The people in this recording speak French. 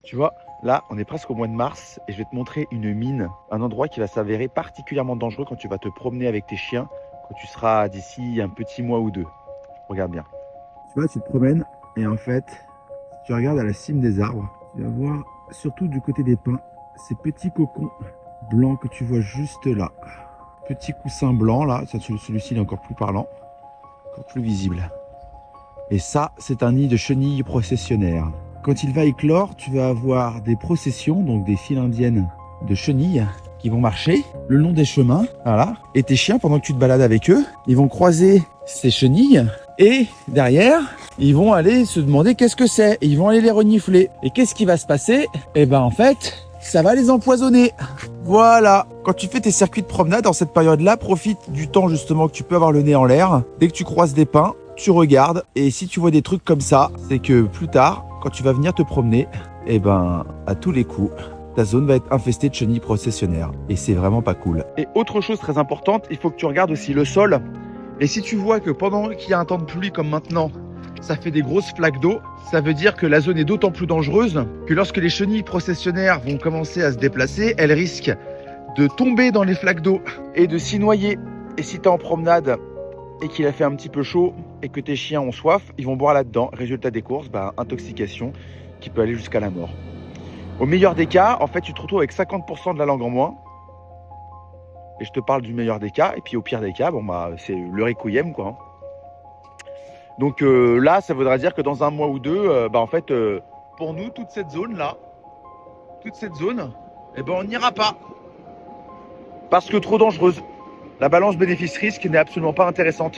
Tu vois, là, on est presque au mois de mars et je vais te montrer une mine, un endroit qui va s'avérer particulièrement dangereux quand tu vas te promener avec tes chiens, quand tu seras d'ici un petit mois ou deux. Regarde bien. Tu vois, tu te promènes et en fait, si tu regardes à la cime des arbres, tu vas voir, surtout du côté des pins, ces petits cocons blancs que tu vois juste là. Petit coussin blanc là, celui-ci il est encore plus parlant, encore plus visible. Et ça, c'est un nid de chenilles processionnaires. Quand il va éclore, tu vas avoir des processions, donc des files indiennes de chenilles qui vont marcher le long des chemins, voilà. Et tes chiens, pendant que tu te balades avec eux, ils vont croiser ces chenilles et derrière, ils vont aller se demander qu'est-ce que c'est. Ils vont aller les renifler. Et qu'est-ce qui va se passer? Eh ben en fait, ça va les empoisonner. Voilà. Quand tu fais tes circuits de promenade en cette période-là, profite du temps justement que tu peux avoir le nez en l'air. Dès que tu croises des pins, tu regardes et si tu vois des trucs comme ça, c'est que plus tard, quand tu vas venir te promener, eh ben, à tous les coups, ta zone va être infestée de chenilles processionnaires et c'est vraiment pas cool. Et autre chose très importante, il faut que tu regardes aussi le sol. Et si tu vois que pendant qu'il y a un temps de pluie comme maintenant, ça fait des grosses flaques d'eau, ça veut dire que la zone est d'autant plus dangereuse que lorsque les chenilles processionnaires vont commencer à se déplacer, elles risquent de tomber dans les flaques d'eau et de s'y noyer. Et si tu es en promenade et qu'il a fait un petit peu chaud et que tes chiens ont soif, ils vont boire là-dedans. Résultat des courses, intoxication qui peut aller jusqu'à la mort. Au meilleur des cas, en fait, tu te retrouves avec 50% de la langue en moins. Et je te parle du meilleur des cas. Et puis au pire des cas, c'est le requiem, quoi. Donc là, ça voudra dire que dans un mois ou deux, pour nous, toute cette zone-là, on n'ira pas. Parce que trop dangereuse. La balance bénéfice-risque n'est absolument pas intéressante.